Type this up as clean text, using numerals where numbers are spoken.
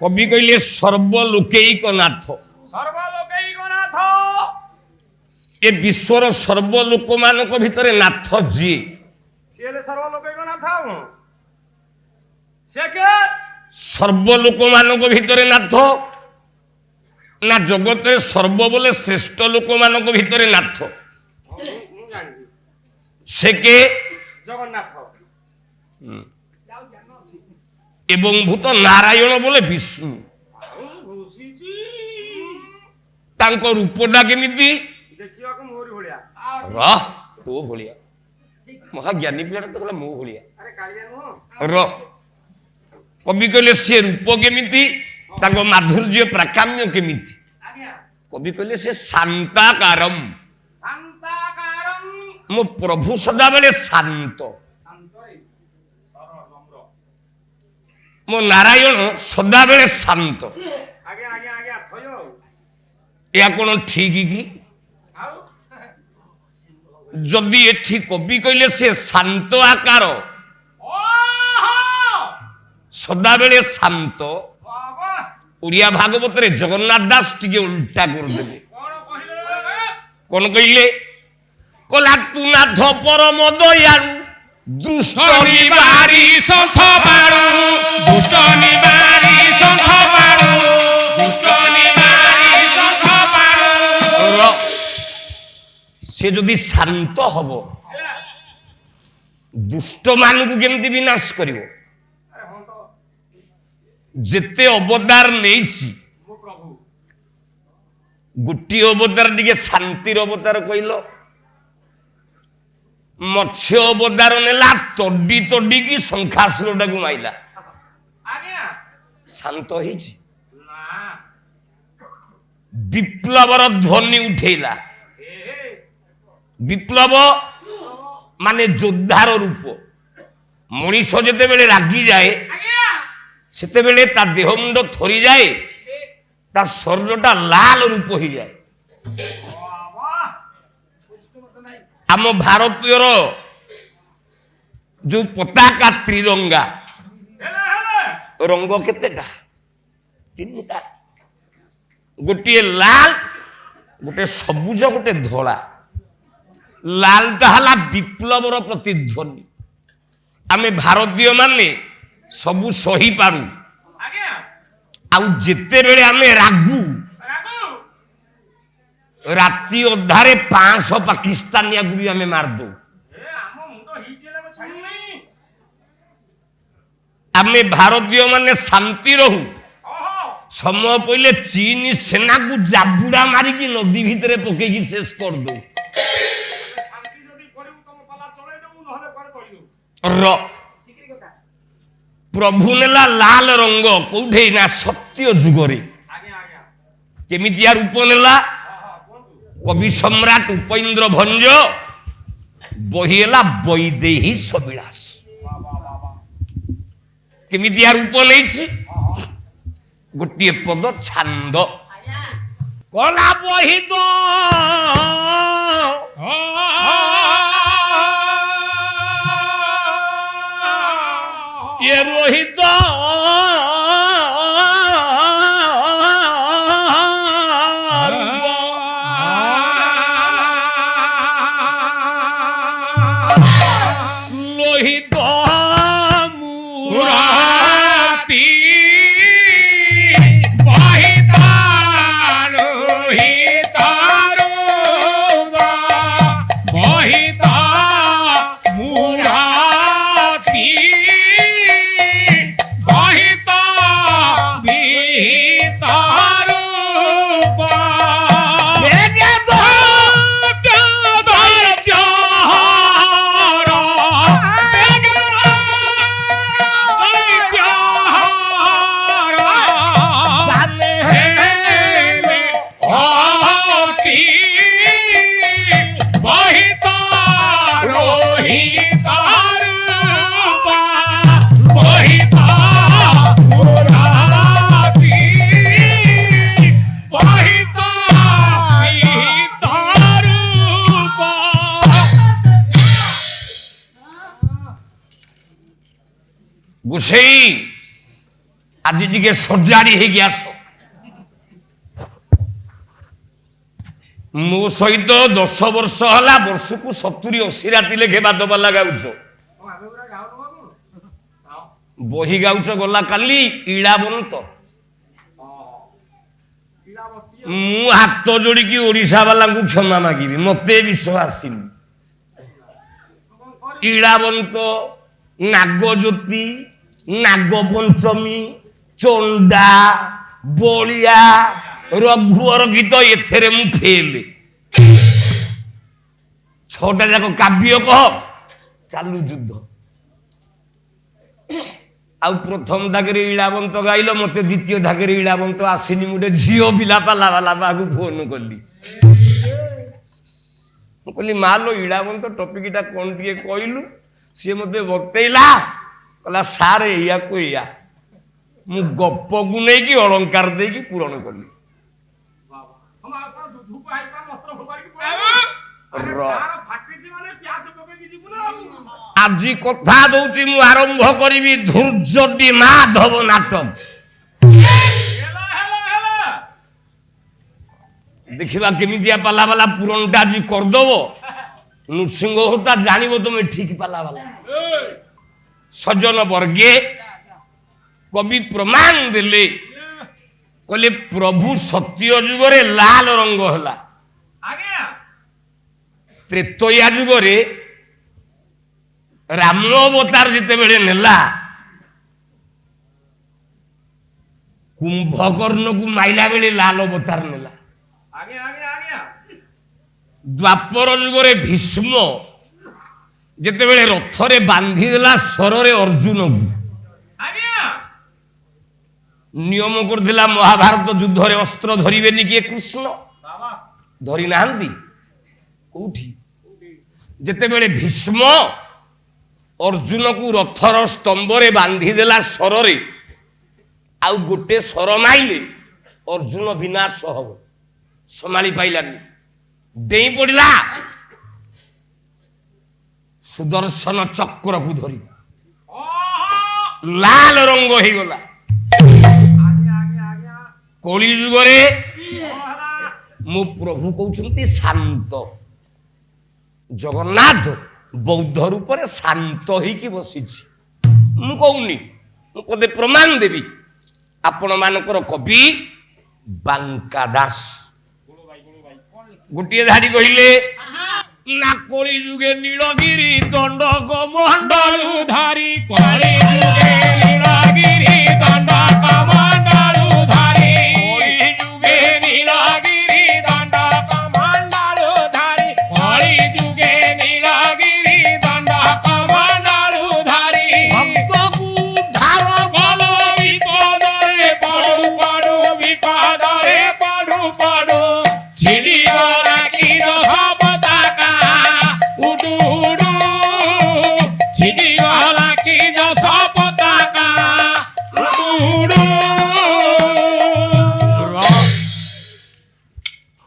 কবি কইলে সর্বলোকৈক নাথ। সর্বলোকৈক নাথ এ বিশ্বর সর্বলোক মানক ভিতরে নাথ যিয়ে সে সর্বলোকৈক নাথ সে কে? সর্বলোক মানক ভিতরে নাথ না জগতের সর্ব বলে শ্রেষ্ঠ লোক মানক ভিতরে নাথ সে কে? জগন্নাথ। এবং ভূত নারায়ণ বলে বিষ্ণু। তাଙ୍କ ରୂପଟା କେମିତି? ଦେଖିବାକୁ ମୋରି ଭଳିଆ। ରହ ତୋ ଭଳିଆ ମହାଜ୍ଞାନୀ ପିଲାଟା ତ କହିଲା ମୋ ଭଳିଆ। ଆରେ କାଳିଆ ନୁହଁ। ର କବି କହିଲେ ସେ ରୂପ କେମିତି, ତାଙ୍କ ମାଧୁର୍ଯ୍ୟ ପ୍ରାକାମ୍ୟ କେମିତି? ଆଜ୍ଞା। କବି କହିଲେ ସେ ଶାନ୍ତାକାରମ୍। ଶାନ୍ତାକାରମ୍। ମୋ ପ୍ରଭୁ ସଦାବେଳେ ଶାନ୍ତ। ଶାନ୍ତରେ ସରଳ ନମ୍ର। ମୋ ନାରାୟଣ ସଦାବେଳେ ଶାନ୍ତ। ଆଜ୍ଞା ଆଜ୍ଞା ଆଜ୍ଞା ଥୟ। ଏହା କଣ ଠିକ କି? ଆଉ ଯଦି ଏଠି କବି କହିଲେ ସେ ଶାନ୍ତ ଆକାର ସଦାବେଳେ ଶାନ୍ତ, ବାବା ଓଡ଼ିଆ ଭାଗବତରେ ଜଗନ୍ନାଥ ଦାସ ଟିକେ ଉଲ୍ଟା କରିଦେଲେ। କଣ କହିଲେ? କଣ କହିଲେ? କଲା ତୁ ନାଥ ପରମ ଦୟାଳୁ ଦୁଷ୍ଟ ନିବାରି ଶଙ୍ଖ ବାଣୁ ଦୁଷ୍ଟ ନିବାରି ଶଙ୍ଖ ବାଣୁ ଦୁଷ୍ଟ ନିବାରି ଶଙ୍ଖ ବାଣୁ। ସେ ଯଦି ଶାନ୍ତ ହବ ଦୁଷ୍ଟ ମାନଙ୍କୁ କେମିତି ବିନାଶ କରିବ? ଆରେ ହଁ ତ ଯେତେ ଅବତାର ନେଇଛି ମୋ ପ୍ରଭୁ ଗୋଟିଏ ଅବତାର ଟିକେ ଶାନ୍ତିର ଅବତାର କହିଲ। ମତ୍ସ୍ୟ ଅବତାର ନେଲା ତଡି ତଡିକି ଶଙ୍ଖାସୁରଟାକୁ ମାଇଲା, ଆଜ୍ଞା ଶାନ୍ତ ହେଇଛି? ନା ବିପ୍ଳବର ଧ୍ୱନି ଉଠେଇଲା। ଏ ବିପ୍ଳବ ମାନେ ଯୋଦ୍ଧାର ରୂପ। ମଣିଷ ଯେତେବେଳେ ରାଗିଯାଏ ସେତେବେଳେ ତା ଦେହ ମୁଣ୍ଡ ଥରିଯାଏ, ତା ଶରୀରଟା ଲାଲ ରୂପ ହେଇଯାଏ। ବାବା ଆମ ଭାରତୀୟର ଯୋଉ ପତାକା ତ୍ରିରଙ୍ଗା, ହେଲେ ହେଲେ ରଙ୍ଗ କେତେଟା? ତିନିଟା। ଗୋଟିଏ ଲାଲ, ଗୋଟେ ସବୁଜ, ଗୋଟେ ଧଳା। ଲାଲଟା ହେଲା ବିପ୍ଳବର ପ୍ରତିଧ୍ୱନି। ଆମେ ଭାରତୀୟ ମାନେ ସବୁ ସହିପାରୁ, ଆଜ୍ଞା ଆଉ ଯେତେବେଳେ ଆମେ ରାଗୁ ରାଗୁ ରାତି ଅଧାରେ 500 ପାକିସ୍ତାନିଆକୁ ବି ଆମେ ମାରିଦଉ। ଏ ଆମ ମୁଣ୍ଡ ହିଟ୍ ହେଲେ ଆମେ ଛାଡ଼ିବୁନି। ଆମେ ଭାରତୀୟ ମାନେ ଶାନ୍ତି ରହୁ, ଓହୋ ସମୟ ପଇଲେ ଚୀନ ସେନାକୁ ଜାବୁଡା ମାରିକି ନଦୀ ଭିତରେ ପକେଇକି ଶେଷ କରିଦଉ। ଶାନ୍ତି ଯଦି କରିବୁ ତମ ପାଲା ଚଳେଇ ଦେବୁ, ନହେଲେ କୁଆଡେ କହିଦେବୁ। ର ପ୍ରଭୁ ନେଲା ଲାଲ ରଙ୍ଗ କୋଉଠି ନା ସତ୍ୟ ଯୁଗରେ। ଆଜ୍ଞା ଆଜ୍ଞା କେମିତିଆ ରୂପ ନେଲା? କୁହନ୍ତୁ। କବି ସମ୍ରାଟ ଉପେନ୍ଦ୍ର ଭଞ୍ଜ ବହି ହେଲା ବୈଦେହୀ ସବିଳାସ। କେମିତିଆ ରୂପ ନେଇଛି? ଗୋଟିଏ ପଦ ଛାନ୍ଦ କଲା ବହି ତ ଏ ରୋହିତ লোহিত মুরাতি বহিতারু হিতারু বহিতা মুরাতি বহিতা বিহিতারু ଗୋସେଇ ଆଜି ଟିକେ ସଜାଡି ହେଇକି ଆସ। ମୋ ସହିତ 10 ବର୍ଷ ହେଲା ବର୍ଷକୁ 70-80 ରାତି ଲେଖେ ବାଦବାଲା ଗାଉଛ। ଆମେ ପୁରା ଗାଉନୁ ବାବୁ। ବହି ଗାଉଛ ଗଲା କାଲି ଇଳାବନ୍ତ। ମୁଁ ହାତ ଯୋଡ଼ିକି ଓଡ଼ିଶା ବାଲାଙ୍କୁ କ୍ଷମା ମାଗିବି, ମତେ ବିଶ୍ୱାସ ଆସିନି। ଇଳାବନ୍ତ, ନାଗଜ୍ୟୋତି, ନାଗପଞ୍ଚମୀ, ଚଣ୍ଡା, ବଳିଆ, ରଘୁଅର ଗୀତ ଏଥିରେ ମୁଁ ଫେଲ। 6ଟା ଯାକ କାବ୍ୟ କହ, ଚାଲୁ ଯୁଦ୍ଧ। ଆଉ ପ୍ରଥମ ଧାଗରେ ଇଳାବନ୍ତ ଗାଇଲ, ମତେ ଦ୍ୱିତୀୟ ଧାଗରେ ଇଳାବନ୍ତ ଆସିନି। ମୁଁ ଗୋଟେ ଝିଅ ପିଲା ପାଲା ବାଲା ପାଖକୁ ଫୋନ କଲି। ମୁଁ କହିଲି ମାଲୋ ଇଳାବନ୍ତ ଟପିକଟା କଣ ଟିକେ କହିଲୁ? ସିଏ ମତେ ବତେଇଲା, କହିଲା ସାର୍ ଏଇଆକୁ ଏଇଆ। ମୁଁ ଗପକୁ ନେଇକି ଅଳଙ୍କାର ଦେଇକି ପୂରଣ କଲି। ଆଜି କଥା ଦଉଛି ମୁଁ ଆରମ୍ଭ କରିବି ଧୂର୍ଜଟି ମାଧବ ନାଟକ। ଦେଖିବା କେମିତିଆ ପାଲା ବାଲା ପୂରଣଟା ଆଜି କରିଦବ। ନୃସିଂହ ହୋତା ଜାଣିବ ତମେ ଠିକ ପାଲା ବାଲା। ସଜନ ବର୍ଗେ କବି ପ୍ରମାଣ ଦେଲେ, କହିଲେ ପ୍ରଭୁ ସତ୍ୟ ଯୁଗରେ ଲାଲ ରଙ୍ଗ ହେଲା। ତ୍ରେତୟା ଯୁଗରେ ରାମ ଅବତାର ଯେତେବେଳେ ନେଲା, କୁମ୍ଭକର୍ଣ୍ଣକୁ ମାଇଲା ବେଳେ ଲାଲ ଅବତାର ନେଲା। ଦ୍ୱାପର ଯୁଗରେ ଭୀଷ୍ମ ଯେତେବେଳେ ରଥରେ ବାନ୍ଧିଦେଲା ଶରରେ ଅର୍ଜୁନକୁ, ନିୟମ କରିଥିଲା ମହାଭାରତ ଯୁଦ୍ଧରେ ଅସ୍ତ୍ର ଧରିବେନି କିଏ? କୃଷ୍ଣ ଧରି ନାହାନ୍ତି କୋଉଠି? ଯେତେବେଳେ ଭୀଷ୍ମ ଅର୍ଜୁନକୁ ରଥର ସ୍ତମ୍ଭରେ ବାନ୍ଧିଦେଲା ଶରରେ, ଆଉ ଗୋଟେ ଶର ମାଇଲେ ଅର୍ଜୁନ ବିନାଶ ହବ, ସମ୍ଭାଳି ପାଇଲାନି, ଡେଇଁ ପଡ଼ିଲା ସୁଦର୍ଶନ ଚକ୍ରକୁ ଧରି, ଲାଲ ରଙ୍ଗ ହେଇଗଲା। କଳି ଯୁଗରେ ମୋ ପ୍ରଭୁ କହୁଛନ୍ତି ଶାନ୍ତ। ଜଗନ୍ନାଥ ବୌଦ୍ଧ ରୂପରେ ଶାନ୍ତ ହେଇକି ବସିଛି। ମୁଁ କହୁନି, ମୁଁ ପଦେ ପ୍ରମାଣ ଦେବି। ଆପଣ ମାନଙ୍କର କବି ବାଙ୍କା ଦାସ ଗୋଟିଏ ଧାଡି କହିଲେ, ନା କଳି ଯୁଗେ ନୀଳଗିରି ଦଣ୍ଡକ ମଣ୍ଡଳୁ ଧାରି, କଳି ଯୁଗେ ନୀଳଗିରି ଦଣ୍ଡକ ମଣ୍ଡଳୁ ଧାରି, କଳି ଯୁଗେ ନୀଳଗିରି ଦଣ୍ଡକ ମଣ୍ଡଳୁ ଧାରି, କଳି ଯୁଗେ ନୀଳଗିରି ଦଣ୍ଡକ ମଣ୍ଡଳୁ ଧାରି, ଭକ୍ତକୁ ଧାର କଲ ବିପଦରେ ପଡୁ ପଡୁ, ବିପଦରେ ପଡୁ ପଡୁ, ଛିଡ଼ିଗଲା କିର ପତାକା ଉଡୁ ଉଡୁ, ଛିଡ଼ି